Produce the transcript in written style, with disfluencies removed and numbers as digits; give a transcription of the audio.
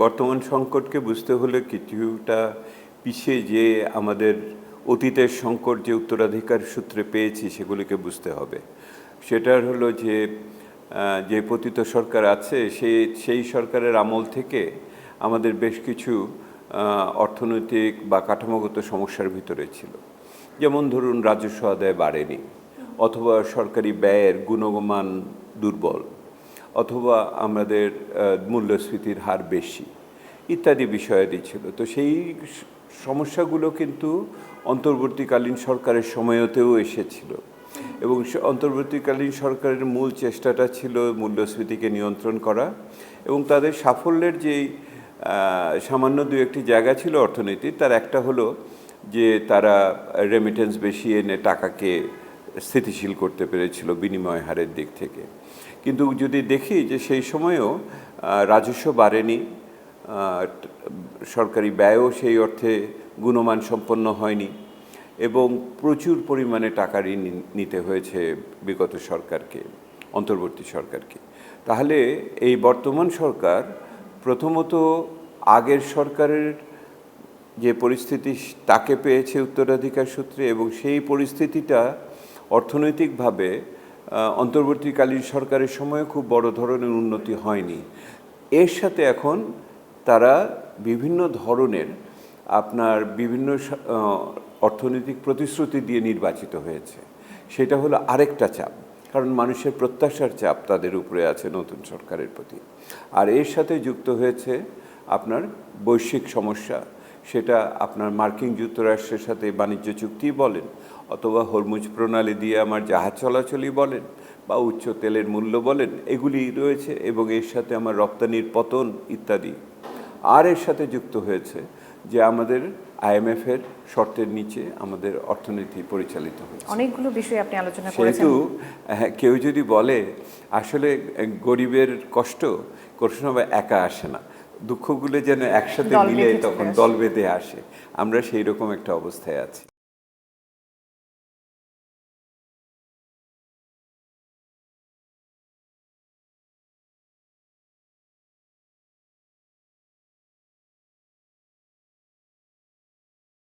বর্তমান সংকটকে বুঝতে হলে কিছুটা পিছিয়ে যে আমাদের অতীতের সংকট যে উত্তরাধিকার সূত্রে পেয়েছি সেগুলিকে বুঝতে হবে। সেটার হলো যে পতিত সরকার আছে সেই সরকারের আমল থেকে আমাদের বেশ কিছু অর্থনৈতিক বা কাঠামোগত সমস্যার ভিতরে ছিল। যেমন ধরুন, রাজস্ব আদায় বাড়েনি, অথবা সরকারি ব্যয়ের গুণমান দুর্বল, অথবা আমাদের মূল্যস্ফীতির হার বেশি ইত্যাদি বিষয়াদি ছিল। তো সেই সমস্যাগুলো কিন্তু অন্তর্বর্তীকালীন সরকারের সময়তেও এসেছিল, এবং অন্তর্বর্তীকালীন সরকারের মূল চেষ্টাটা ছিল মূল্যস্ফীতিকে নিয়ন্ত্রণ করা, এবং তাদের সাফল্যের যেই সামান্য দু একটি জায়গা ছিল অর্থনীতির, তার একটা হলো যে তারা রেমিটেন্স বেশি এনে টাকাকে স্থিতিশীল করতে পেরেছিল বিনিময় হারের দিক থেকে। কিন্তু যদি দেখি যে সেই সময়েও রাজস্ব বাড়েনি, সরকারি ব্যয়ও সেই অর্থে গুণমান সম্পন্ন হয়নি, এবং প্রচুর পরিমাণে টাকা ঋণ নিতে হয়েছে বিগত সরকারকে, অন্তর্বর্তী সরকারকে। তাহলে এই বর্তমান সরকার প্রথমত আগের সরকারের যে পরিস্থিতি তাকে পেয়েছে উত্তরাধিকার সূত্রে, এবং সেই পরিস্থিতিটা অর্থনৈতিকভাবে অন্তর্বর্তীকালীন সরকারের সময় খুব বড় ধরনের উন্নতি হয়নি। এর সাথে এখন তারা বিভিন্ন ধরনের বিভিন্ন অর্থনৈতিক প্রতিশ্রুতি দিয়ে নির্বাচিত হয়েছে। সেটা হলো আরেকটা চাপ, কারণ মানুষের প্রত্যাশার চাপ তাদের উপরে আছে নতুন সরকারের প্রতি। আর এর সাথে যুক্ত হয়েছে আপনার বৈশ্বিক সমস্যা, সেটা আপনার মার্কিন যুক্তরাষ্ট্রের সাথে বাণিজ্য চুক্তি বলেন, অথবা হরমুজ প্রণালী দিয়ে আমার জাহাজ চলাচলই বলেন, বা উচ্চ তেলের মূল্য বলেন, এগুলি রয়েছে, এবং এর সাথে আমার রপ্তানির পতন ইত্যাদি। আর এর সাথে যুক্ত হয়েছে যে আমাদের IMF-এর শর্তের নিচে আমাদের অর্থনীতি পরিচালিত হচ্ছে। অনেকগুলো বিষয় আপনি আলোচনা করেছেন। সেহেতু কেউ যদি বলে আসলে গরিবের কষ্ট কোনো সময় একা আসে না, দুঃখগুলো যেন একসাথে মিলে তখন দল বেঁধে আসে, আমরা সেই রকম একটা অবস্থায় আছি।